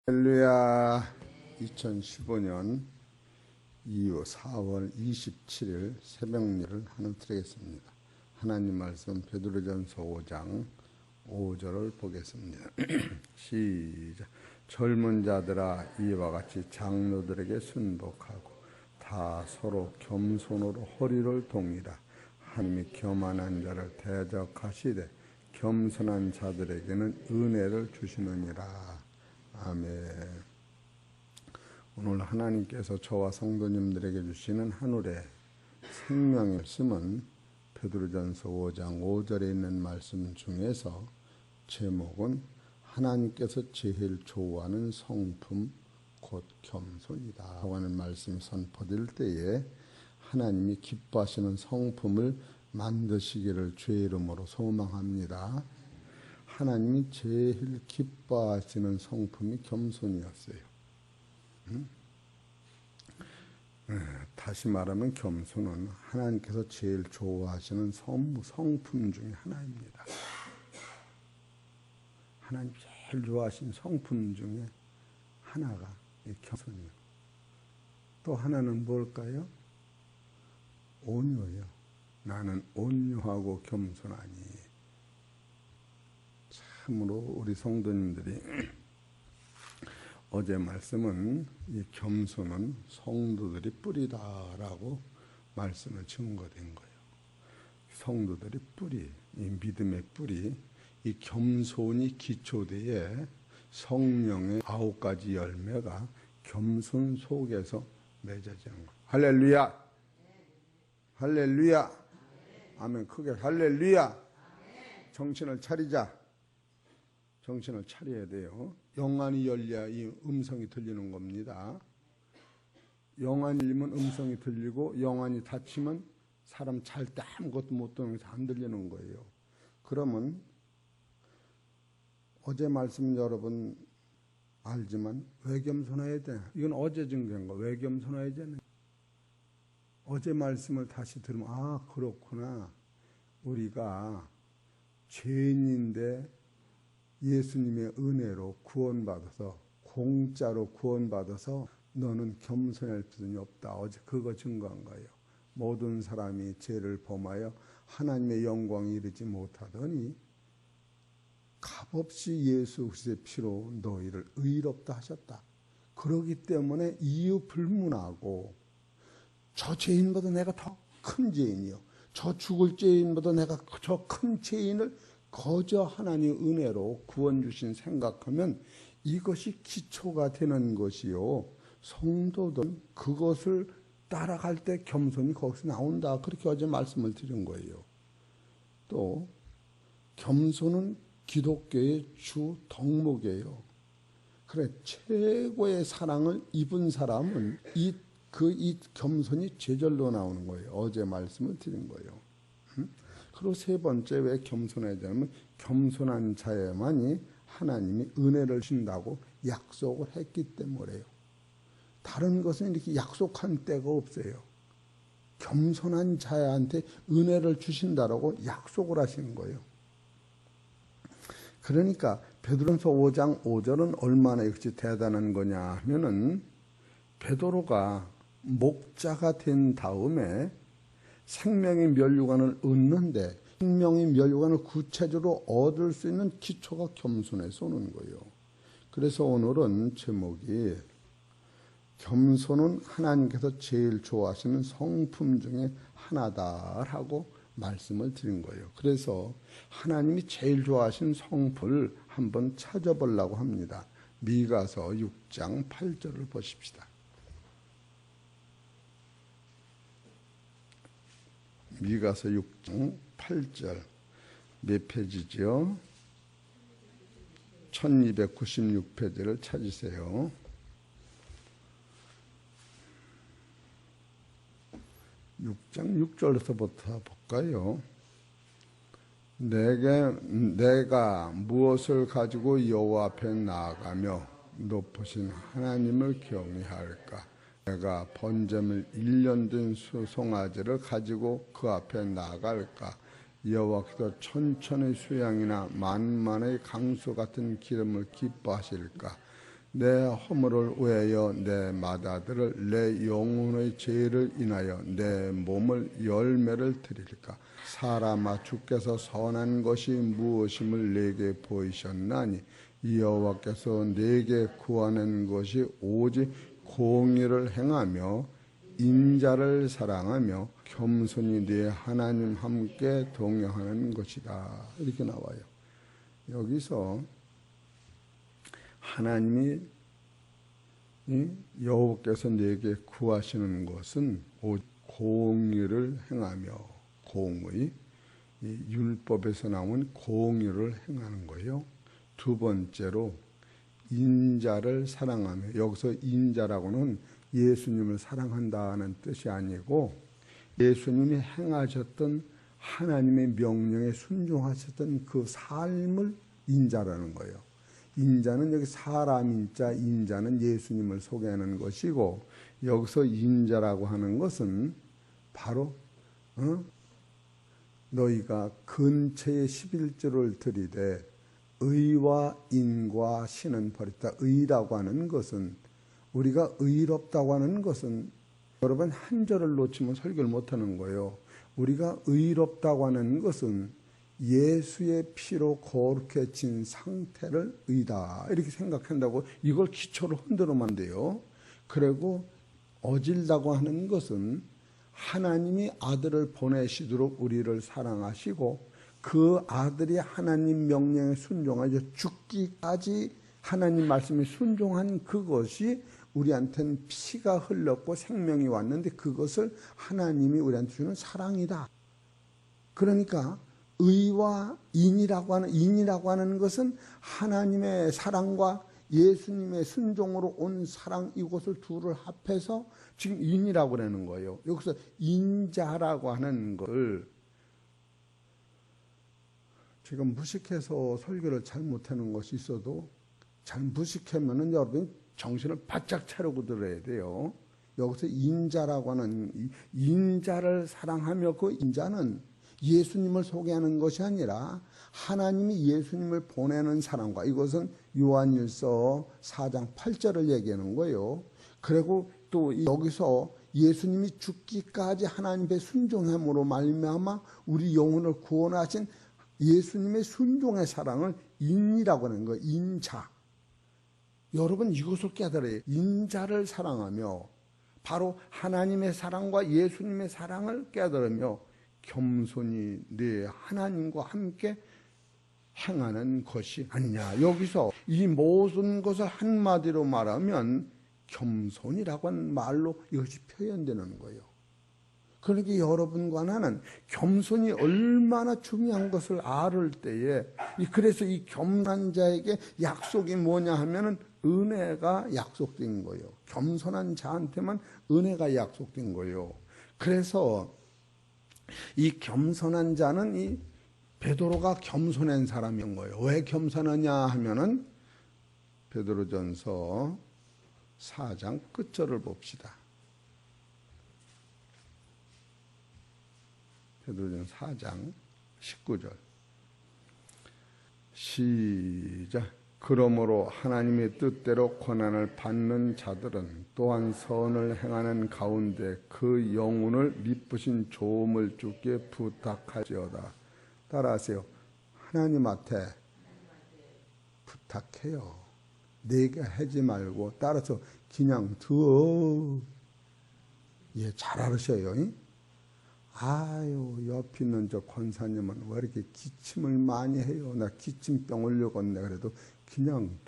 할렐루야. 2015년 이후 4월 27일 새벽일을 하나 드리겠습니다. 하나님 말씀 베드로전서 5장 5절을 보겠습니다. 시작. 젊은 자들아 이와 같이 장로들에게 순복하고 다 서로 겸손으로 허리를 동이라. 하나님이 교만한 자를 대적하시되 겸손한 자들에게는 은혜를 주시느니라. 아멘. 오늘 하나님께서 저와 성도님들에게 주시는 하늘의 생명의 말씀은 베드로전서 5장 5절에 있는 말씀 중에서 제목은 하나님께서 제일 좋아하는 성품 곧 겸손이다 하는 말씀이 선포될 때에 하나님이 기뻐하시는 성품을 만드시기를 주의 이름으로 소망합니다. 하나님이 제일 기뻐하시는 성품이 겸손이었어요. 다시 말하면 겸손은 하나님께서 제일 좋아하시는 성품 중에 하나입니다. 하나님 제일 좋아하시는 성품 중에 하나가 겸손이에요. 또 하나는 뭘까요? 온유예요. 나는 온유하고 겸손하니. 참으로 우리 성도님들이 어제 말씀은 이 겸손은 성도들이 뿌리다라고 말씀을 증거된 거예요. 성도들이 뿌리, 이 믿음의 뿌리, 이 겸손이 기초되에 성령의 9가지 열매가 겸손 속에서 맺어지는 거예요. 할렐루야! 할렐루야! 아멘. 크게 할렐루야! 정신을 차리자. 정신을 차려야 돼요. 영안이 열려야 이 음성이 들리는 겁니다. 영안이 열리면 음성이 들리고 영안이 닫히면 사람 잘 때 아무것도 못 들으면서 안 들리는 거예요. 그러면 어제 말씀 여러분 알지만 왜 겸손해야 돼? 이건 어제 증거인 거예요. 왜 겸손해야 되는? 어제 말씀을 다시 들으면 아 그렇구나. 우리가 죄인인데 예수님의 은혜로 구원받아서 공짜로 구원받아서 너는 겸손할 필요는 없다. 어제 그거 증거한 거예요. 모든 사람이 죄를 범하여 하나님의 영광에 이르지 못하더니 값없이 예수 그리스도의 피로 너희를 의롭다 하셨다. 그러기 때문에 이유 불문하고 저 죄인보다 내가 더 큰 죄인이요. 저 죽을 죄인보다 내가 저 큰 죄인을 거저 하나님의 은혜로 구원 주신 생각하면 이것이 기초가 되는 것이요. 성도들은 그것을 따라갈 때 겸손이 거기서 나온다. 그렇게 어제 말씀을 드린 거예요. 또 겸손은 기독교의 주 덕목이에요. 그래 최고의 사랑을 입은 사람은 이 겸손이 제절로 나오는 거예요. 어제 말씀을 드린 거예요. 그리고 세 번째 왜 겸손해야 되냐면 겸손한 자에만이 하나님이 은혜를 주신다고 약속을 했기 때문에요. 다른 것은 이렇게 약속한 때가 없어요. 겸손한 자한테 은혜를 주신다라고 약속을 하시는 거예요. 그러니까 베드로전서 5장 5절은 얼마나 역시 대단한 거냐 하면은 베드로가 목자가 된 다음에 생명의 면류관을 얻는데 생명의 면류관을 구체적으로 얻을 수 있는 기초가 겸손에서 오는 거예요. 그래서 오늘은 제목이 겸손은 하나님께서 제일 좋아하시는 성품 중에 하나다라고 말씀을 드린 거예요. 그래서 하나님이 제일 좋아하시는 성품을 한번 찾아보려고 합니다. 미가서 6장 8절을 보십시다. 미가서 6장 8절 몇 페이지죠? 1296페이지를 찾으세요. (6장 6절에서부터) 볼까요? 내가 무엇을 가지고 여호와 앞에 나아가며 높으신 하나님을 경외할까? 내가 번제물 1년 된 송아지를 가지고 그 앞에 나갈까? 여호와께서 천천의 수양이나 만만의 강수 같은 기름을 기뻐하실까? 내 허물을 위하여 내 맏아들을 내 영혼의 죄를 인하여 내 몸을 열매를 드릴까? 사람아 주께서 선한 것이 무엇임을 내게 보이셨나니 여호와께서 내게 구하는 것이 오직 공의를 행하며 인자를 사랑하며 겸손히 네 하나님 함께 동행하는 것이다. 이렇게 나와요. 여기서 하나님이 여호와께서 내게 구하시는 것은 오직 공의를 행하며 공의, 율법에서 나온 공의를 행하는 거예요. 두 번째로 인자를 사랑하며, 여기서 인자라고는 예수님을 사랑한다는 뜻이 아니고 예수님이 행하셨던 하나님의 명령에 순종하셨던 그 삶을 인자라는 거예요. 인자는 여기 사람 인자, 인자는 예수님을 소개하는 것이고, 여기서 인자라고 하는 것은 바로 너희가 근처에 11조를 드리되 의와 인과 신은 버렸다. 의라고 하는 것은, 우리가 의롭다고 하는 것은, 여러분 한 절을 놓치면 설교를 못하는 거예요. 우리가 의롭다고 하는 것은 예수의 피로 거룩해진 상태를 의다, 이렇게 생각한다고 이걸 기초로 흔들으면 안 돼요. 그리고 어질다고 하는 것은 하나님이 아들을 보내시도록 우리를 사랑하시고 그 아들이 하나님 명령에 순종하여 죽기까지 하나님 말씀에 순종한 그것이 우리한테는 피가 흘렀고 생명이 왔는데 그것을 하나님이 우리한테 주는 사랑이다. 그러니까 의와 인이라고 하는 것은 하나님의 사랑과 예수님의 순종으로 온 사랑, 이것을 둘을 합해서 지금 인이라고 그러는 거예요. 여기서 인자라고 하는 것을 지금 무식해서 설교를 잘못하는 것이 있어도, 잘 무식하면은 여러분이 정신을 바짝 차리고 들어야 돼요. 여기서 인자라고 하는, 인자를 사랑하며, 그 인자는 예수님을 소개하는 것이 아니라 하나님이 예수님을 보내는 사랑과, 이것은 요한일서 4장 8절을 얘기하는 거예요. 그리고 또 여기서 예수님이 죽기까지 하나님의 순종함으로 말미암아 우리 영혼을 구원하신 예수님의 순종의 사랑을 인이라고 하는 거예요. 인자. 여러분 이것을 깨달아요. 인자를 사랑하며, 바로 하나님의 사랑과 예수님의 사랑을 깨달으며 겸손히 내 하나님과 함께 행하는 것이 아니냐. 여기서 이 모든 것을 한마디로 말하면 겸손이라고 하는 말로 이것이 표현되는 거예요. 그러니까 여러분과 나는 겸손이 얼마나 중요한 것을 알을 때에, 그래서 이 겸손한 자에게 약속이 뭐냐 하면은 은혜가 약속된 거예요. 겸손한 자한테만 은혜가 약속된 거예요. 그래서 이 겸손한 자는, 이 베드로가 겸손한 사람인 거예요. 왜 겸손하냐 하면은 베드로전서 4장 끝절을 봅시다. 베드로전서 4장 19절 시작. 그러므로 하나님의 뜻대로 고난을 받는 자들은 또한 선을 행하는 가운데 그 영혼을 미쁘신 조음을 주께 부탁할지어다. 따라하세요. 하나님한테 부탁해요. 내가 하지 말고, 따라서 그냥 두어. 예, 잘 알으셔요. 아유, 옆에 있는 저 권사님은 왜 이렇게 기침을 많이 해요? 나 기침병 올려겠네. 그래도 그냥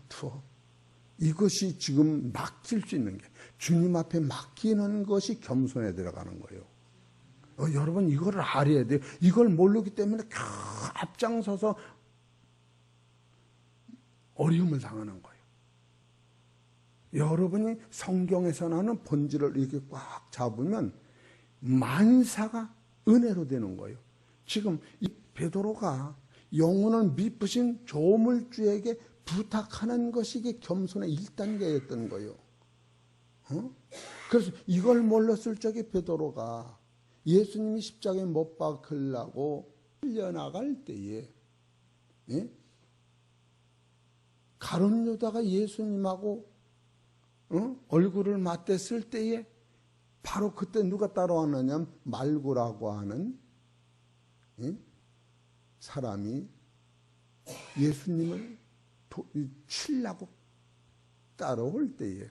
두어. 이것이 지금 맡길 수 있는 게, 주님 앞에 맡기는 것이 겸손에 들어가는 거예요. 여러분 이거를 알아야 돼요. 이걸 모르기 때문에 앞장서서 어려움을 당하는 거예요. 여러분이 성경에서 나오는 본질을 이렇게 꽉 잡으면 만사가 은혜로 되는 거예요. 지금 이 베드로가 영혼을 미쁘신 조물주에게 부탁하는 것이 이게 겸손의 1단계였던 거예요. 그래서 이걸 몰랐을 적에 베드로가 예수님이 십자가에 못 박으려고 끌려나갈 때에, 예? 가룟 유다가 예수님하고 얼굴을 맞댔을 때에 바로 그때 누가 따라왔느냐, 말구라고 하는 사람이 예수님을 치려고 따라올 때에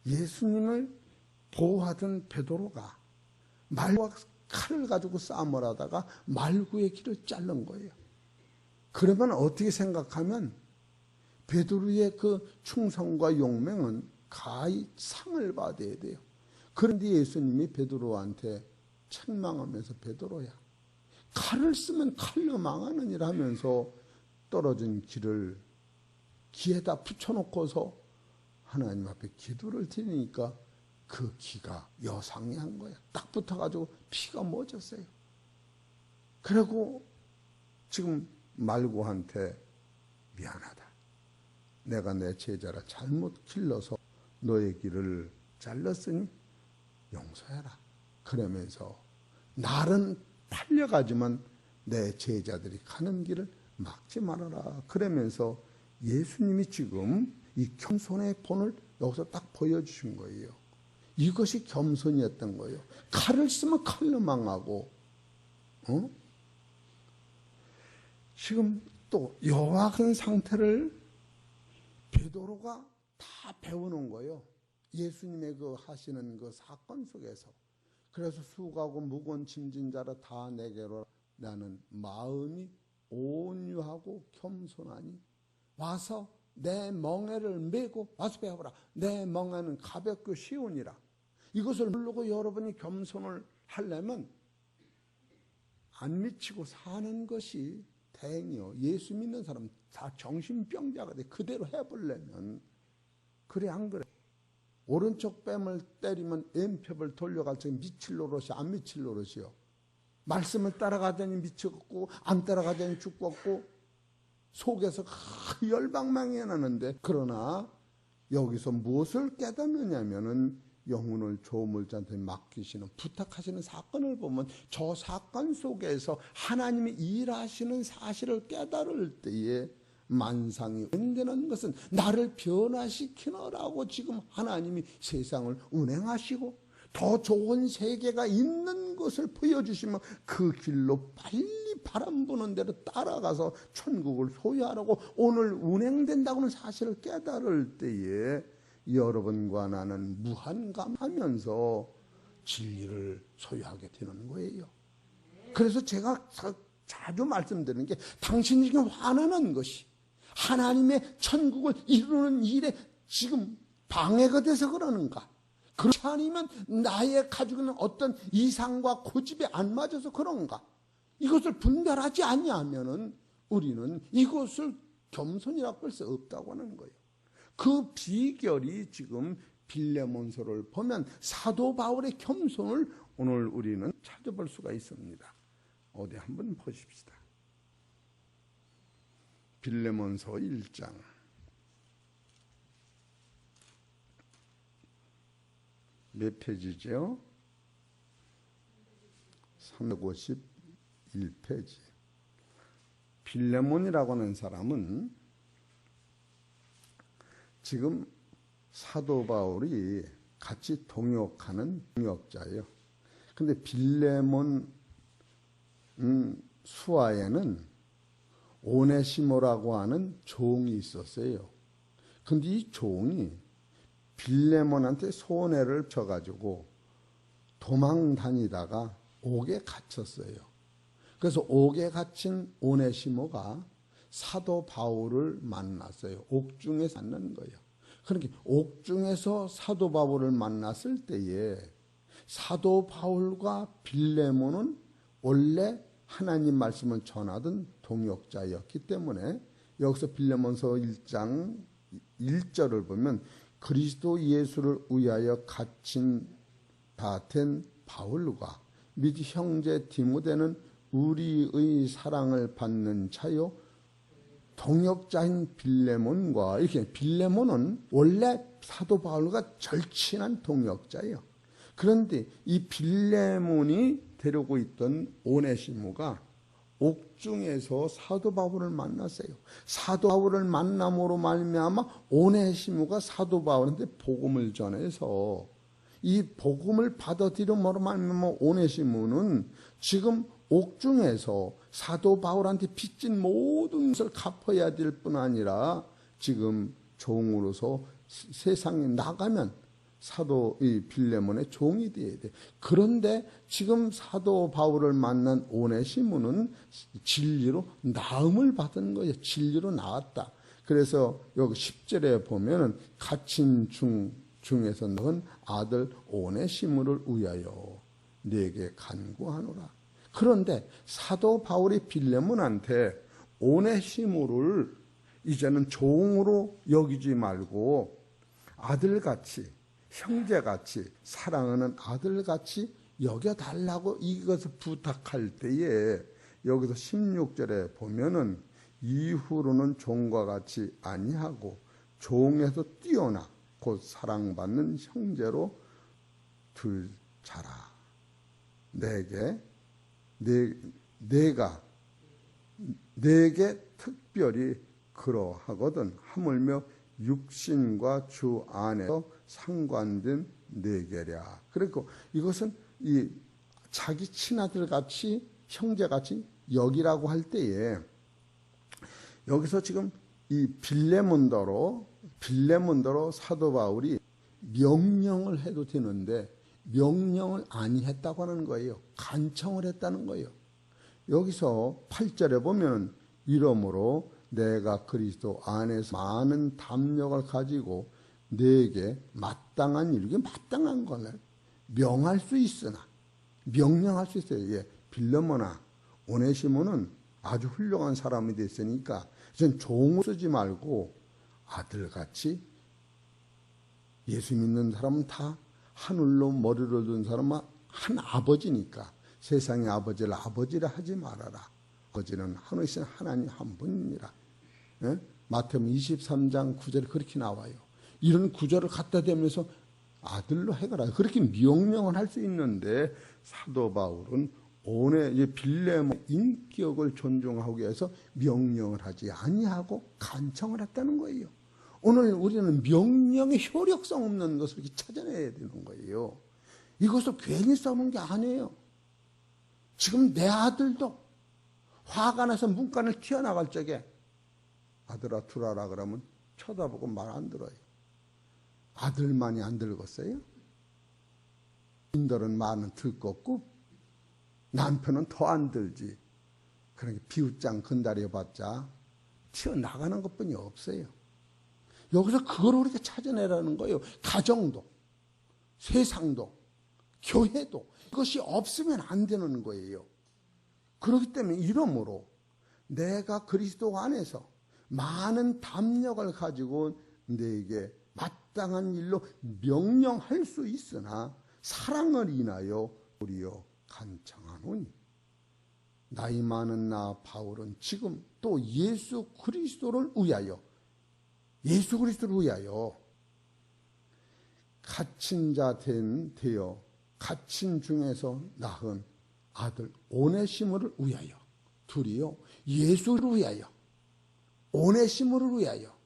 예수님을 보호하던 베드로가 말구와 칼을 가지고 싸움을 하다가 말구의 길을 자른 거예요. 그러면 어떻게 생각하면 베드로의 그 충성과 용맹은 가히 상을 받아야 돼요. 그런데 예수님이 베드로한테 책망하면서, 베드로야, 칼을 쓰면 칼로 망하느니라 하면서 떨어진 길을 기에다 붙여놓고서 하나님 앞에 기도를 드리니까 그 기가 여상한 거야. 딱 붙어가지고 피가 멎었어요. 그리고 지금 말구한테 미안하다. 내가 내 제자라 잘못 길러서 너의 길을 잘랐으니 용서해라. 그러면서 날은 달려가지만 내 제자들이 가는 길을 막지 말아라. 그러면서 예수님이 지금 이 겸손의 본을 여기서 딱 보여주신 거예요. 이것이 겸손이었던 거예요. 칼을 쓰면 칼로 망하고, 지금 또 여와 같은 상태를 베드로가 다 배워놓은 거예요. 예수님의 그 하시는 그 사건 속에서. 그래서 수고하고 무거운 짐진 자라 다 내게로, 나는 마음이 온유하고 겸손하니 와서 내 멍에를 메고 와서 배워보라. 내 멍에는 가볍고 쉬우니라. 이것을 모르고 여러분이 겸손을 하려면 안 미치고 사는 것이 다행이요. 예수 믿는 사람 다 정신병자가 돼. 그대로 해보려면. 그래 안 그래? 오른쪽 뺨을 때리면 왼편을 돌려갈 적에 미칠 노릇이 안 미칠 노릇이요. 말씀을 따라가더니 미쳤고 안 따라가더니 죽었고 속에서 열방망이 나는데, 그러나 여기서 무엇을 깨닫느냐면은 영혼을 조물자한테 맡기시는, 부탁하시는 사건을 보면 저 사건 속에서 하나님이 일하시는 사실을 깨달을 때에 만상이 운행되는 것은 나를 변화시키느라고 지금 하나님이 세상을 운행하시고 더 좋은 세계가 있는 것을 보여주시면 그 길로 빨리 바람 부는 대로 따라가서 천국을 소유하라고 오늘 운행된다고는 사실을 깨달을 때에 여러분과 나는 무한감하면서 진리를 소유하게 되는 거예요. 그래서 제가 자주 말씀드리는 게, 당신이 지금 화나는 것이 하나님의 천국을 이루는 일에 지금 방해가 돼서 그러는가? 그렇지 않으면 나의 가지고 있는 어떤 이상과 고집에 안 맞아서 그런가? 이것을 분별하지 않냐면은 우리는 이것을 겸손이라고 할 수 없다고 하는 거예요. 그 비결이 지금 빌레몬서를 보면 사도 바울의 겸손을 오늘 우리는 찾아볼 수가 있습니다. 어디 한번 보십시다. 빌레몬서 1장 몇 페이지죠? 351페이지. 빌레몬이라고 하는 사람은 지금 사도 바울이 같이 동역하는 동역자예요. 근데 빌레몬 수하에는 오네시모라고 하는 종이 있었어요. 근데 이 종이 빌레몬한테 손해를 쳐가지고 도망 다니다가 옥에 갇혔어요. 그래서 옥에 갇힌 오네시모가 사도 바울을 만났어요. 옥중에서 만난 거예요. 그러니까 옥중에서 사도 바울을 만났을 때에 사도 바울과 빌레몬은 원래 하나님 말씀을 전하던 동역자였기 때문에 여기서 빌레몬서 1장 1절을 보면 그리스도 예수를 위하여 갇힌 바 된 바울과 및 형제 디모데는 우리의 사랑을 받는 자요 동역자인 빌레몬과, 이렇게 빌레몬은 원래 사도 바울과 절친한 동역자예요. 그런데 이 빌레몬이 데리고 있던 오네시모가 옥중에서 사도 바울을 만났어요. 사도 바울을 만남으로 말미암아 오네시모가 사도 바울한테 복음을 전해서 이 복음을 받아들임으로 말미암아 오네시모는 지금 옥중에서 사도 바울한테 빚진 모든 것을 갚아야 될 뿐 아니라 지금 종으로서 세상에 나가면 사도 이 빌레몬의 종이 되어야 돼. 그런데 지금 사도 바울을 만난 오네시모는 진리로 나음을 받은 거예요. 진리로 나왔다. 그래서 여기 10절에 보면은 갇힌 중에서 넣은 아들 오네시모를 위하여 네게 간구하노라. 그런데 사도 바울이 빌레몬한테 오네시모를 이제는 종으로 여기지 말고 아들같이 형제같이 사랑하는 아들같이 여겨달라고 이것을 부탁할 때에 여기서 16절에 보면은 이후로는 종과 같이 아니하고 종에서 뛰어나 곧 사랑받는 형제로 둘자라. 내게 특별히 그러하거든. 하물며 육신과 주 안에서 상관된 네게랴. 그리고 이것은 이 자기 친아들 같이 형제 같이 여기라고 할 때에 여기서 지금 이 빌레몬더로 사도 바울이 명령을 해도 되는데 명령을 아니했다고 하는 거예요. 간청을 했다는 거예요. 여기서 8절에 보면 이러므로 내가 그리스도 안에서 많은 담력을 가지고 내게 마땅한 일, 이게 마땅한 걸 명할 수 있으나 명령할 수 있어요. 예, 빌레몬아, 오네시모는 아주 훌륭한 사람이 됐으니까 이젠 종을 쓰지 말고 아들같이, 예수 믿는 사람은 다 하늘로 머리를 둔 사람은 한 아버지니까 세상의 아버지를 아버지라 하지 말아라. 아버지는 하늘이신 하나님 한 분이니라. 예? 마태복음 23장 9절에 그렇게 나와요. 이런 구절을 갖다 대면서 아들로 해가라. 그렇게 명령을 할 수 있는데 사도 바울은 빌레몬의 인격을 존중하기 위해서 명령을 하지 아니하고 간청을 했다는 거예요. 오늘 우리는 명령의 효력성 없는 것을 이렇게 찾아내야 되는 거예요. 이것을 괜히 써놓은 게 아니에요. 지금 내 아들도 화가 나서 문간을 튀어나갈 적에 아들아 두라라 그러면 쳐다보고 말 안 들어요. 아들만이 안 들었어요? 인들은 말은 듣고 없고 남편은 더 안 들지. 그러니까 비웃장 건달해봤자 튀어나가는 것뿐이 없어요. 여기서 그걸 우리가 찾아내라는 거예요. 가정도, 세상도, 교회도 이것이 없으면 안 되는 거예요. 그렇기 때문에 이러므로 내가 그리스도 안에서 많은 담력을 가지고 내게 마땅한 일로 명령할 수 있으나 사랑을 인하여 우리여 간청하노니 나이 많은 나 바울은 지금 또 예수 그리스도를 위하여 갇힌 자 되어 갇힌 중에서 낳은 아들 오네시모를 위하여, 둘이요 예수를 위하여 오네시모를 위하여,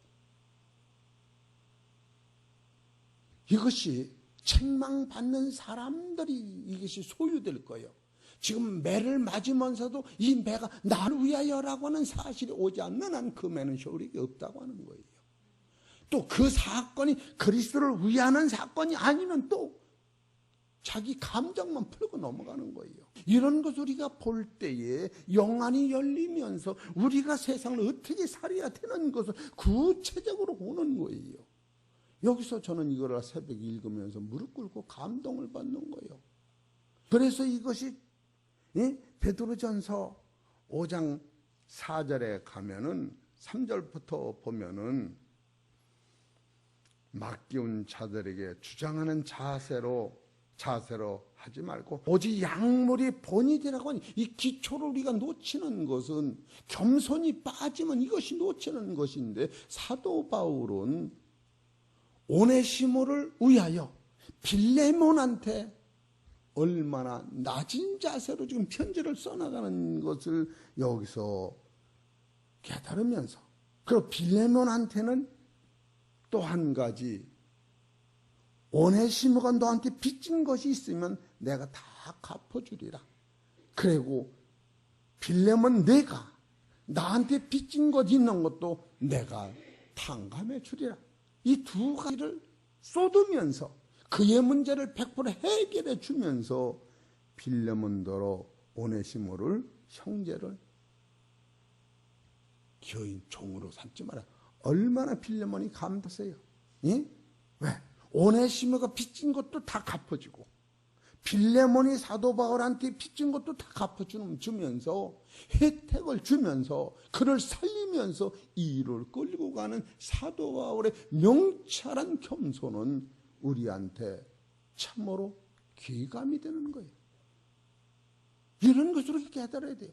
이것이 책망받는 사람들이 이것이 소유될 거예요. 지금 매를 맞으면서도 이 매가 나를 위하여라고 하는 사실이 오지 않는 한 그 매는 효력이 없다고 하는 거예요. 또 그 사건이 그리스도를 위하는 사건이 아니면 또 자기 감정만 풀고 넘어가는 거예요. 이런 것을 우리가 볼 때에 영안이 열리면서 우리가 세상을 어떻게 살아야 되는 것을 구체적으로 보는 거예요. 여기서 저는 이거를 새벽에 읽으면서 무릎 꿇고 감동을 받는 거예요. 그래서 이것이 베드로전서 5장 4절에 가면은 3절부터 보면은 맡기운 자들에게 주장하는 자세로 하지 말고 오직 약물이 본이 되라고 하니, 이 기초를 우리가 놓치는 것은 겸손이 빠지면 이것이 놓치는 것인데, 사도 바울은 오네시모를 위하여 빌레몬한테 얼마나 낮은 자세로 지금 편지를 써나가는 것을 여기서 깨달으면서, 그리고 빌레몬한테는 또 한 가지, 오네시모가 너한테 빚진 것이 있으면 내가 다 갚아주리라. 그리고 빌레몬 내가 나한테 빚진 것 있는 것도 내가 탕감해 주리라. 이 두 가지를 쏟으면서 그의 문제를 100% 해결해 주면서 빌레몬더러 오네시모를, 형제를 교인 종으로 삼지 마라. 얼마나 빌레몬이 감동했어요. 예? 왜? 오네시모가 빚진 것도 다 갚아주고, 빌레몬이 사도 바울한테 빚진 것도 다 갚아주면서, 혜택을 주면서, 그를 살리면서 이 일을 끌고 가는 사도 바울의 명철한 겸손은 우리한테 참으로 귀감이 되는 거예요. 이런 것으로 깨달아야 돼요.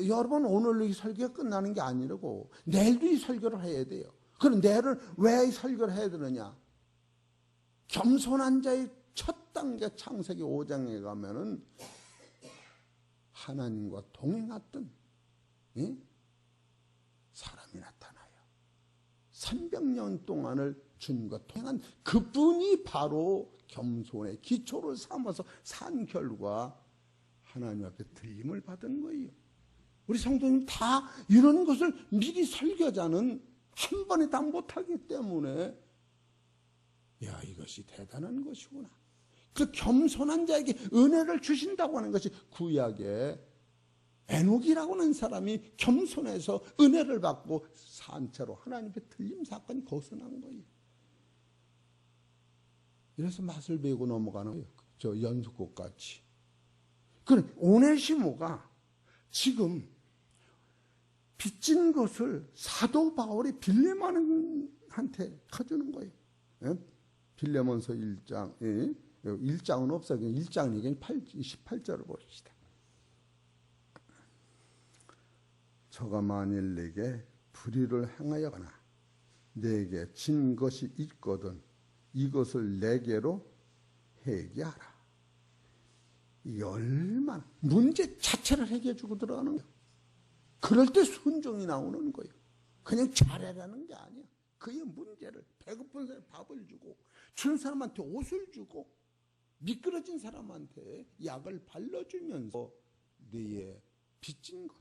여러분, 오늘 이 설교가 끝나는 게 아니라고, 내일도 이 설교를 해야 돼요. 그럼 내일은 왜 이 설교를 해야 되느냐? 겸손한 자의 첫 단계, 창세기 5장에 가면은 하나님과 동행했던 사람이 나타나요. 300년 동안을 주님과 동행한 그분이 바로 겸손의 기초를 삼아서 산 결과 하나님 앞에 들림을 받은 거예요. 우리 성도님 다 이런 것을 미리 설교자는 한 번에 다 못하기 때문에, 야, 이것이 대단한 것이구나. 그 겸손한 자에게 은혜를 주신다고 하는 것이 구약의 에녹이라고 하는 사람이 겸손해서 은혜를 받고 산채로 하나님 앞에 들림 사건이 거기서 난 거예요. 이래서 맛을 배우고 넘어가는 거예요. 저 연수꽃 같이. 그래, 오네시모가 지금 빚진 것을 사도 바울이 빌레몬한테 가주는 거예요. 예? 빌레몬서 1장, 예? 1장은 없어요. 1장 얘기는 18절을 봅시다. 저가 만일 내게 불의를 행하여거나 내게 진 것이 있거든 이것을 내게로 회개하라. 이게 얼마나 문제 자체를 해결해 주고 들어가는 거예요. 그럴 때 순종이 나오는 거예요. 그냥 잘해라는 게 아니야. 그의 문제를, 배고픈 사람에 밥을 주고, 준 사람한테 옷을 주고, 미끄러진 사람한테 약을 발라주면서 너의 빚진 것,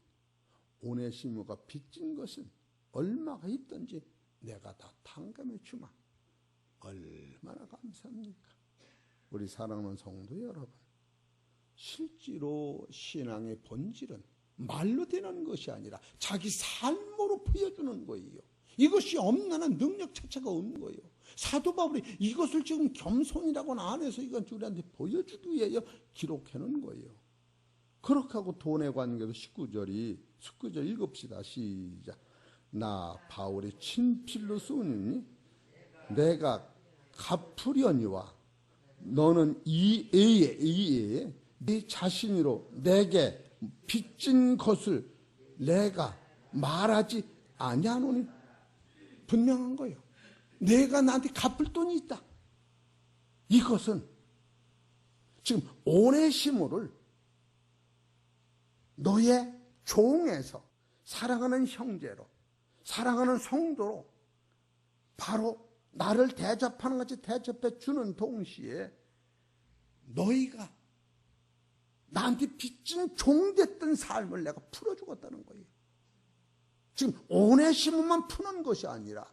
오네시모가 빚진 것은 얼마가 있든지 내가 다 탕감해 주마. 얼마나 감사합니까? 우리 사랑하는 성도 여러분, 실제로 신앙의 본질은 말로 되는 것이 아니라 자기 삶으로 보여주는 거예요. 이것이 없는 한 능력 자체가 없는 거예요. 사도 바울이 이것을 지금 겸손이라고는 안 해서 이건 우리한테 보여주기 위해 기록해 놓은 거예요. 그렇게 하고 돈에 관계도 19절 읽읍시다. 시작. 나 바울이 친필로 쓰니 내가 갚으려니와 너는 이 애에 네 자신으로 내게 빚진 것을 내가 말하지 아니하노니. 분명한 거예요. 내가 나한테 갚을 돈이 있다. 이것은 지금 오네시모를 너의 종에서 사랑하는 형제로, 사랑하는 성도로 바로 나를 대접하는 것이 대접해 주는 동시에 너희가 나한테 빚진 종됐던 삶을 내가 풀어주겠다는 거예요. 지금 오네시몬만 푸는 것이 아니라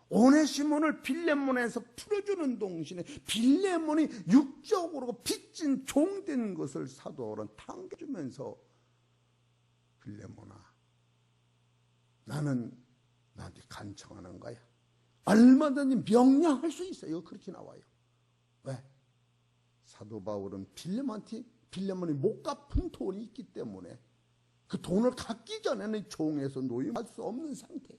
오네시몬을 빌레몬에서 풀어주는 동시에 빌레몬이 육적으로 빚진 종된 것을 사도 바울은 당겨주면서 빌레몬아, 나는 나한테 간청하는 거야. 얼마든지 명령할 수 있어요. 그렇게 나와요. 왜? 사도 바울은 빌레몬이 못 갚은 돈이 있기 때문에 그 돈을 갚기 전에는 종에서 노임할 수 없는 상태.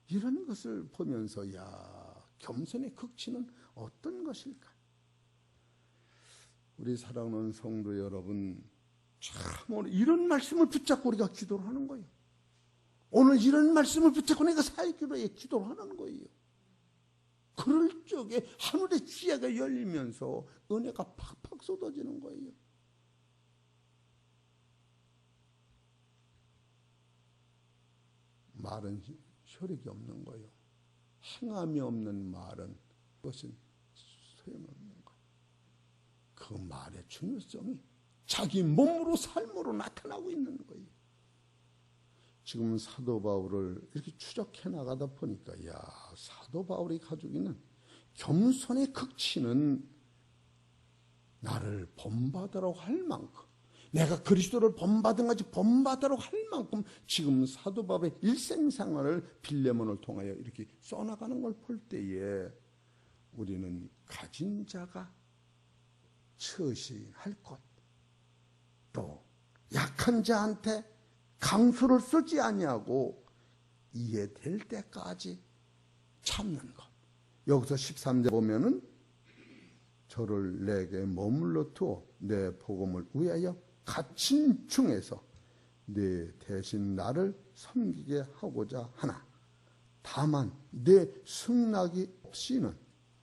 이런 것을 보면서 야, 겸손의 극치는 어떤 것일까? 우리 사랑하는 성도 여러분, 참 오늘 이런 말씀을 붙잡고 우리가 기도를 하는 거예요. 오늘 이런 말씀을 붙잡고 내가 사역기도에 기도를 하는 거예요. 그럴 적에 하늘의 지혜가 열리면서 은혜가 팍팍 쏟아지는 거예요. 말은 효력이 없는 거예요. 행함이 없는 말은 그것은 소용없는 거예요. 그 말의 중요성이 자기 몸으로 삶으로 나타나고 있는 거예요. 지금 사도 바울을 이렇게 추적해 나가다 보니까 사도 바울이 가지고 있는 겸손의 극치는 나를 본받으라고 할 만큼, 내가 그리스도를 본받은 같이 본받으라고 할 만큼 지금 사도 바울의 일생생활을 빌레몬을 통하여 이렇게 써나가는 걸 볼 때에 우리는 가진 자가 처신할 것, 또 약한 자한테 강수를 쓰지 아니하고 이해될 때까지 참는 것. 여기서 13절 보면은 저를 내게 머물러 두어 내 복음을 위하여 갇힌 중에서 내 대신 나를 섬기게 하고자 하나. 다만 내 승낙이 없이는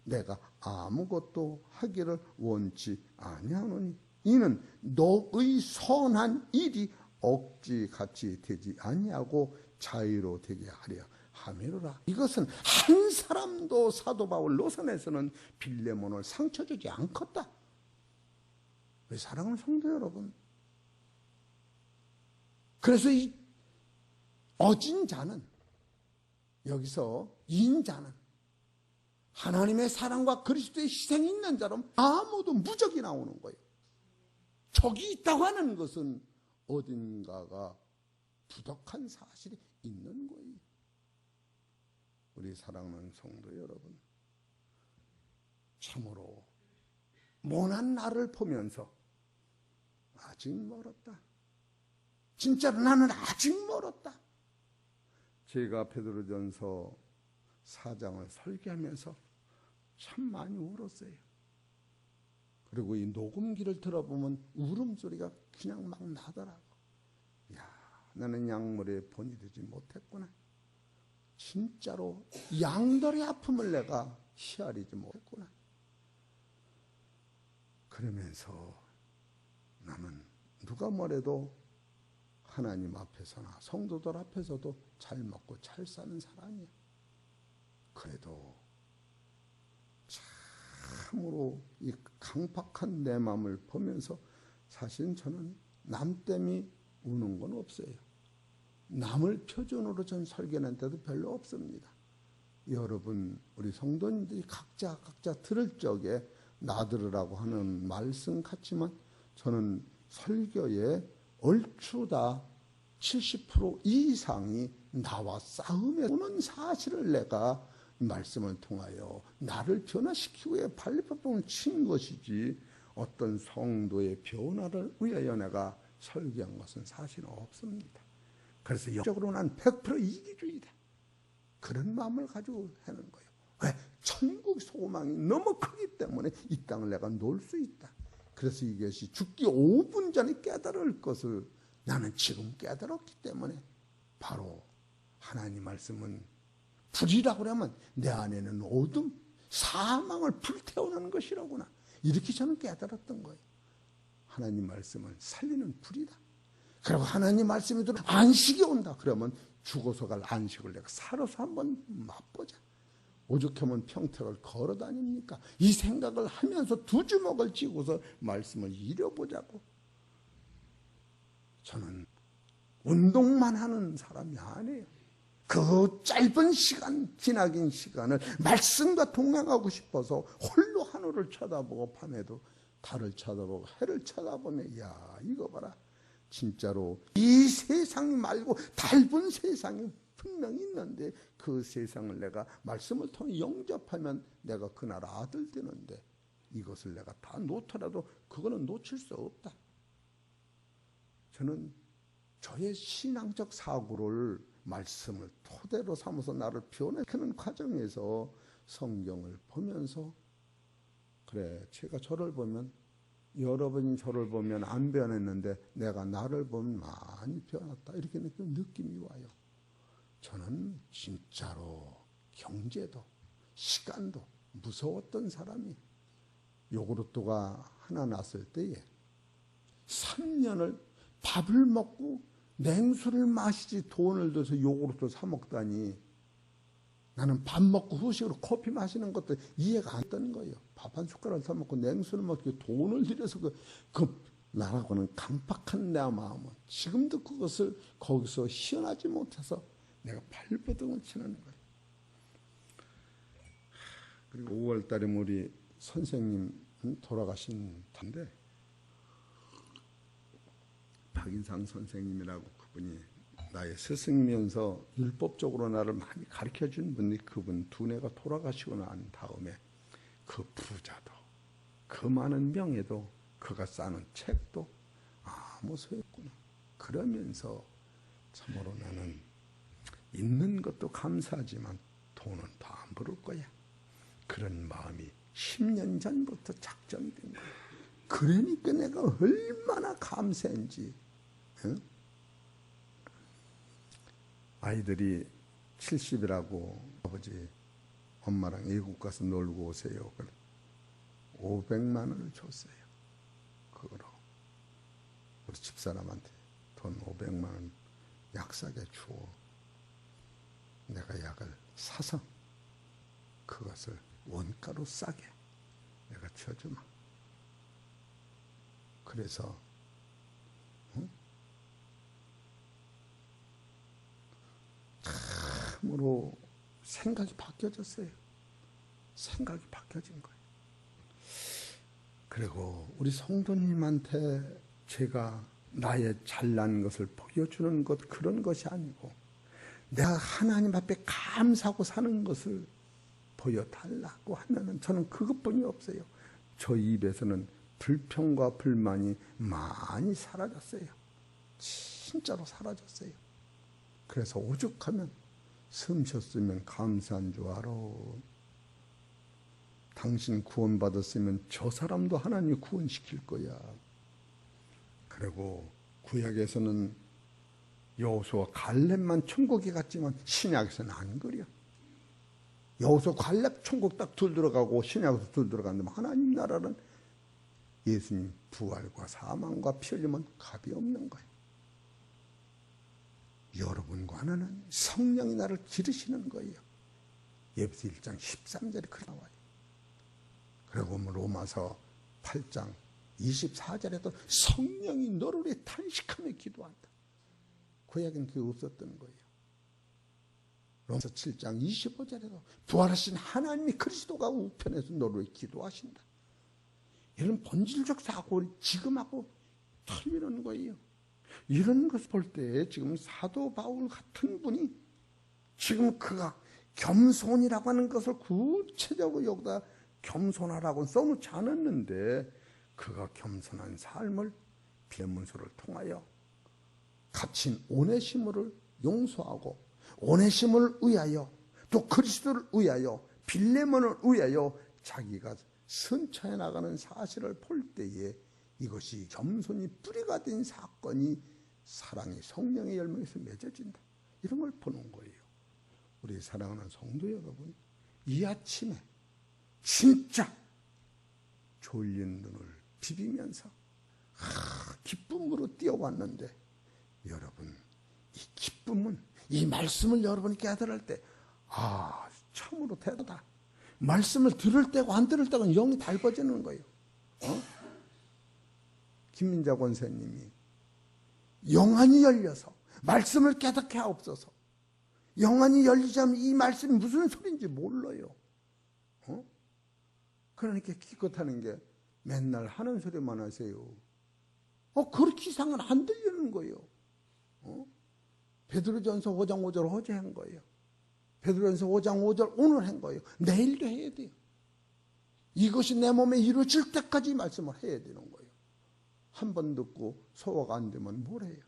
내가 아무것도 하기를 원치 아니하노니 이는 너의 선한 일이 억지같이 되지 아니하고 자유로 되게 하려 함이로라. 이것은 한 사람도 사도 바울 노선에서는 빌레몬을 상처 주지 않겠다. 왜 사랑하는 성도 여러분, 그래서 이 어진 자는, 여기서 인자는 하나님의 사랑과 그리스도의 희생이 있는 자로 아무도 무적이 나오는 거예요. 적이 있다고 하는 것은 어딘가가 부족한 사실이 있는 거예요. 우리 사랑하는 성도 여러분, 참으로 모난 나를 보면서 아직 멀었다. 진짜로 나는 아직 멀었다. 제가 베드로전서 4장을 설계하면서 참 많이 울었어요. 그리고 이 녹음기를 들어보면 울음소리가 그냥 막 나더라고. 나는 약물에 본이 되지 못했구나. 진짜로 양들의 아픔을 내가 헤아리지 못했구나. 그러면서 나는 누가 뭐래도 하나님 앞에서나 성도들 앞에서도 잘 먹고 잘 사는 사람이야. 그래도 참으로 이 강팍한 내 마음을 보면서 사실 저는 남 때문에 우는 건 없어요. 남을 표준으로 전 설계하는 데도 별로 없습니다. 여러분, 우리 성도님들이 각자 들을 적에 나들으라고 하는 말씀 같지만 저는 설교에 얼추 다 70% 이상이 나와 싸움에 오는 사실을 내가 말씀을 통하여 나를 변화시키기 위해 발리법봉을 친 것이지 어떤 성도의 변화를 위하여 내가 설교한 것은 사실은 없습니다. 그래서 영적으로 난 100% 이기주의다. 그런 마음을 가지고 하는 거예요. 왜? 천국 소망이 너무 크기 때문에 이 땅을 내가 놓을 수 있다. 그래서 이것이 죽기 5분 전에 깨달을 것을 나는 지금 깨달았기 때문에 바로 하나님 말씀은 불이라고 하면 내 안에는 어둠, 사망을 불태우는 것이라구나. 이렇게 저는 깨달았던 거예요. 하나님 말씀은 살리는 불이다. 그리고 하나님 말씀이 들어 안식이 온다. 그러면 죽어서 갈 안식을 내가 살아서 한번 맛보자. 오죽하면 평택을 걸어 다닙니까? 이 생각을 하면서 두 주먹을 쥐고서 말씀을 이뤄보자고. 저는 운동만 하는 사람이 아니에요. 그 짧은 시간, 기나긴 시간을 말씀과 동행하고 싶어서 홀로 하늘을 쳐다보고 밤에도 달을 쳐다보고 해를 쳐다보며 이거 봐라. 진짜로 이 세상 말고 닮은 세상이 분명히 있는데 그 세상을 내가 말씀을 통해 영접하면 내가 그 나라 아들 되는데 이것을 내가 다 놓더라도 그거는 놓칠 수 없다. 저는 저의 신앙적 사고를 말씀을 토대로 삼아서 나를 변화시키는 과정에서 성경을 보면서 그래, 제가 저를 보면 여러분이 저를 보면 안 변했는데 내가 나를 보면 많이 변했다. 이렇게 느낌이 와요. 저는 진짜로 경제도 시간도 무서웠던 사람이 요구르트가 하나 났을 때에 3년을 밥을 먹고 냉수를 마시지 돈을 들여서 요구르트 사 먹다니, 나는 밥 먹고 후식으로 커피 마시는 것도 이해가 안 되는 거예요. 밥 한 숟가락 사 먹고 냉수를 먹고 돈을 들여서 나라고는 강팍한 내 마음은 지금도 그것을 거기서 희어나지 못해서 내가 발버둥을 치는 거예요. 그리고 5월 달에 우리 선생님 돌아가신 텐데, 박인상 선생님이라고, 그분이 나의 스승이면서 율법적으로 나를 많이 가르쳐준 분이, 그분 두뇌가 돌아가시고 난 다음에 그 부자도, 그 많은 명예도, 그가 쌓는 책도 아무 소용없구나. 그러면서 참으로 나는 있는 것도 감사하지만 돈은 더 안 벌을 거야. 그런 마음이 10년 전부터 작정이 된 거야. 그러니까 내가 얼마나 감사한지. 응? 아이들이 70이라고 아버지 엄마랑 외국 가서 놀고 오세요. 500만 원을 줬어요. 그거로 우리 집사람한테 돈 500만 원 약사게 주어 내가 약을 사서 그것을 원가로 싸게 내가 쳐주마. 그래서 참으로 생각이 바뀌어졌어요. 생각이 바뀌어진 거예요. 그리고 우리 성도님한테 제가 나의 잘난 것을 보여주는 것, 그런 것이 아니고 내가 하나님 앞에 감사하고 사는 것을 보여달라고 하면은 저는 그것뿐이 없어요. 저 입에서는 불평과 불만이 많이 사라졌어요. 진짜로 사라졌어요. 그래서 오죽하면 숨 쉬었으면 감사한 줄 알아. 당신 구원받았으면 저 사람도 하나님이 구원시킬 거야. 그리고 구약에서는 여호수아 갈렙만 천국에 갔지만 신약에서는 안 그래요. 여호수아 갈렙 천국 딱 둘 들어가고 신약에서 둘 들어갔는데 하나님 나라는 예수님 부활과 사망과 피 흘림은 값이 없는 거예요. 여러분과 나는 성령이 나를 기르시는 거예요. 에베소 1장 13절에 그렇게 나와요. 그리고 로마서 8장 24절에도 성령이 너를 위해 탄식하며 기도한다. 구약에는 그게 없었던 거예요. 로마서 7장 25절에도 부활하신 하나님이 그리스도가 우편에서 너를 위해 기도하신다. 이런 본질적 사고를 지금하고 틀리는 거예요. 이런 것을 볼 때 지금 사도 바울 같은 분이 지금 그가 겸손이라고 하는 것을 구체적으로 여기다 겸손하라고 써놓지 않았는데, 그가 겸손한 삶을 빌레몬서를 통하여 갇힌 오네시모를 용서하고 오네시모를 위하여 또 그리스도를 위하여 빌레몬을 위하여 자기가 선처해 나가는 사실을 볼 때에 이것이 겸손이 뿌리가 된 사건이 사랑의 성령의 열매에서 맺어진다. 이런 걸 보는 거예요. 우리 사랑하는 성도 여러분, 이 아침에 진짜 졸린 눈을 비비면서 기쁨으로 뛰어왔는데, 여러분 이 기쁨은 이 말씀을 여러분이 깨달을 때 참으로 대단하다. 말씀을 들을 때고 안 들을 때가 영이 달궈지는 거예요. 김민자 권사님이 영안이 열려서 말씀을 깨닫게 하옵소서. 영안이 열리지 않으면 이 말씀이 무슨 소리인지 몰라요. 그러니까 기껏하는 게 맨날 하는 소리만 하세요. 그렇게 이상은 안 들리는 거예요. 베드로전서 5장 5절 어제 한 거예요. 베드로전서 5장 5절 오늘 한 거예요. 내일도 해야 돼요. 이것이 내 몸에 이루어질 때까지 말씀을 해야 되는 거예요. 한 번 듣고 소화가 안 되면 뭘 해요?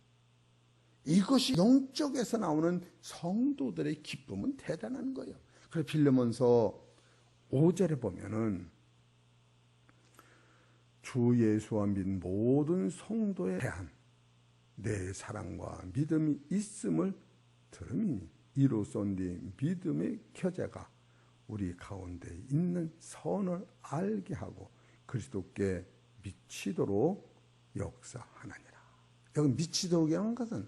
이것이 영적에서 나오는 성도들의 기쁨은 대단한 거예요. 그래서 빌레몬서 5절에 보면은 주 예수와 및 모든 성도에 대한 내 사랑과 믿음이 있음을 들으니 이로써 네 믿음의 교제가 우리 가운데 있는 선을 알게 하고 그리스도께 미치도록 역사하느니라. 여기 미치도록이라는 것은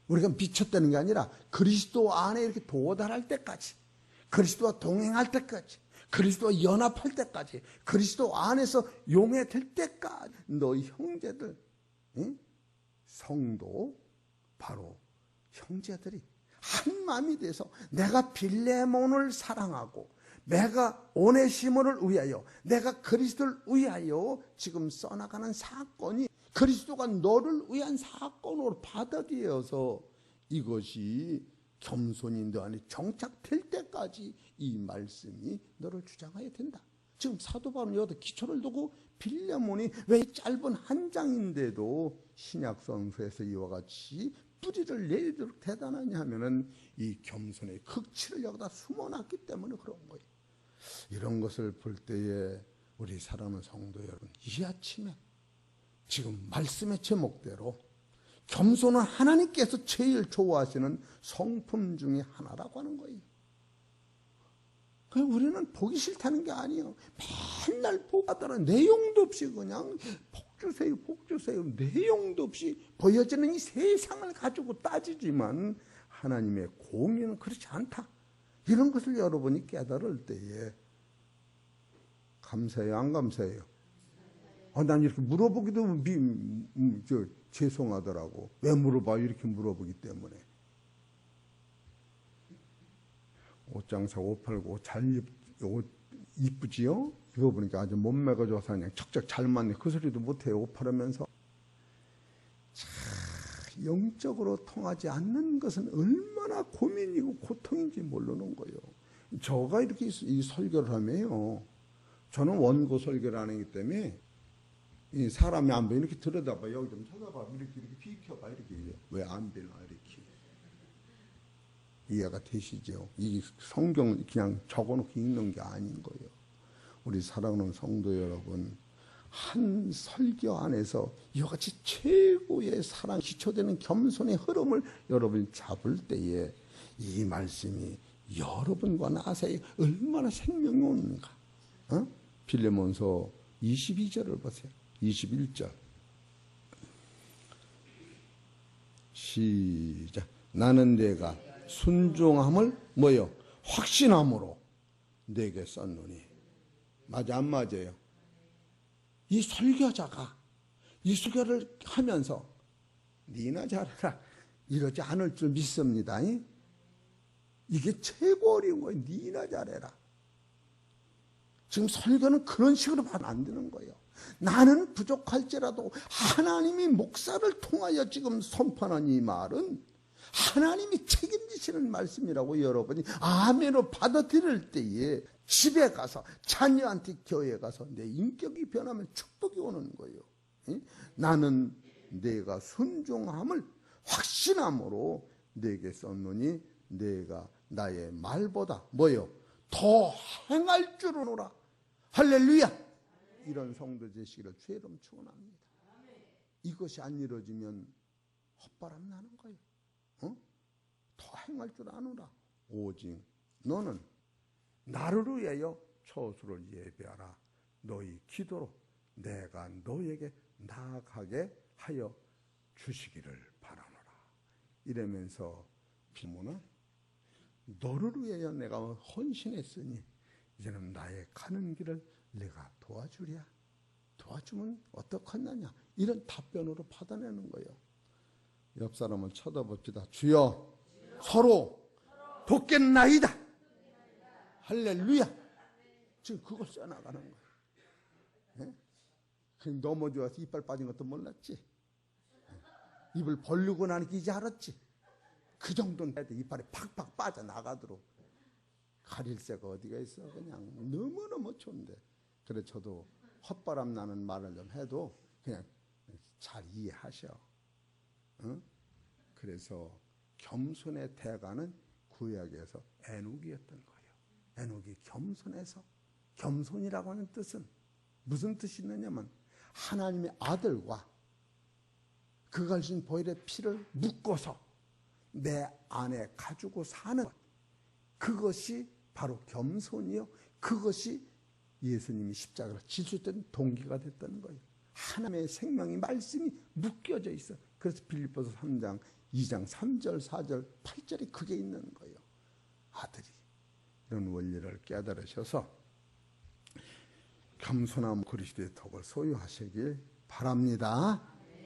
우리가 미쳤다는 게 아니라 그리스도 안에 이렇게 도달할 때까지, 그리스도와 동행할 때까지, 그리스도와 연합할 때까지, 그리스도 안에서 용해될 때까지 너희 형제들, 성도, 바로 형제들이 한 마음이 돼서 내가 빌레몬을 사랑하고 내가 오네시모를 위하여, 내가 그리스도를 위하여 지금 써나가는 사건이 그리스도가 너를 위한 사건으로 받아들여서 이것이 겸손이 너 안에 정착될 때까지 이 말씀이 너를 주장해야 된다. 지금 사도 바울은 여기다 기초를 두고 빌레몬이 왜 짧은 한 장인데도 신약 성서에서 이와 같이 뿌리를 내리도록 대단하냐 하면은 이 겸손의 극치를 여기다 숨어놨기 때문에 그런 거예요. 이런 것을 볼 때에 우리 사랑하는 성도 여러분, 이 아침에 지금 말씀의 제목대로 겸손은 하나님께서 제일 좋아하시는 성품 중에 하나라고 하는 거예요. 우리는 보기 싫다는 게 아니에요. 맨날 보다가 내용도 없이 그냥 복 주세요, 복 주세요. 내용도 없이 보여지는 이 세상을 가지고 따지지만 하나님의 공의는 그렇지 않다. 이런 것을 여러분이 깨달을 때에 감사해요, 안 감사해요? 난 이렇게 물어보기도 죄송하더라고. 왜 물어봐? 이렇게 물어보기 때문에. 옷장사 589 잘 옷 이쁘지요? 입어보니까 아주 몸매가 좋아서 그냥 척척 잘 맞네. 그 소리도 못해요. 옷 팔으면서. 참 영적으로 통하지 않는 것은 얼마나 고민이고 고통인지 모르는 거예요. 저가 이렇게 이 설교를 하면요, 저는 원고 설교를 안 하기 때문에 이 사람이 안 보여. 이렇게 들여다봐. 여기 좀 쳐다봐. 이렇게 비켜봐. 이렇게. 왜 안 보나 이렇게. 이해가 되시죠? 이 성경을 그냥 적어놓고 읽는 게 아닌 거예요. 우리 사랑하는 성도 여러분, 한 설교 안에서 이같이 최고의 사랑, 기초되는 겸손의 흐름을 여러분이 잡을 때에 이 말씀이 여러분과 나 사이에 얼마나 생명이 오는가. 빌레몬서 22절을 보세요. 21절 시작. 나는 내가 순종함을 뭐요? 확신함으로 내게 썼노니. 맞아, 안 맞아요? 이 설교자가 이 설교를 하면서 니나 잘해라 이러지 않을 줄 믿습니다. 이게 최고 어려운 거예요. 니나 잘해라. 지금 설교는 그런 식으로 하면 안 되는 거예요. 나는 부족할지라도 하나님이 목사를 통하여 지금 선포하는 이 말은 하나님이 책임지시는 말씀이라고 여러분이 아멘으로 받아들일 때에 집에 가서 자녀한테 교회에 가서 내 인격이 변하면 축복이 오는 거예요. 나는 내가 순종함을 확신함으로 내게 썼노니 내가 나의 말보다 뭐요? 더 행할 줄 아노라. 할렐루야. 이런 성도 되시기를 주의 이름 축원합니다. 이것이 안 이루어지면 헛바람 나는 거예요. 더 행할 줄 아노라. 오직 너는 나를 위하여 처소를 예배하라. 너희 기도로 내가 너에게 나아가게 하여 주시기를 바라노라. 이러면서 빌레몬은 너를 위하여 내가 헌신했으니 이제는 나의 가는 길을 내가 도와주랴. 도와주면 어떡하느냐. 이런 답변으로 받아내는 거예요. 옆 사람을 쳐다봅시다. 주여 서로 돕겠나이다. 할렐루야. 지금 그걸 써나가는 거예요. 네? 넘어져서 이빨 빠진 것도 몰랐지. 입을 벌리고 나니까 이제 알았지. 그 정도는 해도 이빨이 팍팍 빠져나가도록 가릴 새가 어디가 있어. 그냥 너무너무 좋은데. 그래 저도 헛바람 나는 말을 좀 해도 그냥 잘 이해하셔. 그래서 겸손의 대가는 구약에서 에녹이었던 거예요. 에녹이 겸손해서, 겸손이라고 하는 뜻은 무슨 뜻이 있느냐면 하나님의 아들과 그가 주신 보혈의 피를 묶어서 내 안에 가지고 사는 것. 그것이 바로 겸손이요. 그것이 예수님이 십자가를 지셨던 동기가 됐다는 거예요. 하나님의 생명이 말씀이 묶여져 있어. 그래서 빌립보서 3장 2장 3절 4절 8절에 그게 있는 거예요. 아들이 이런 원리를 깨달으셔서 겸손함 그리스도의 덕을 소유하시길 바랍니다.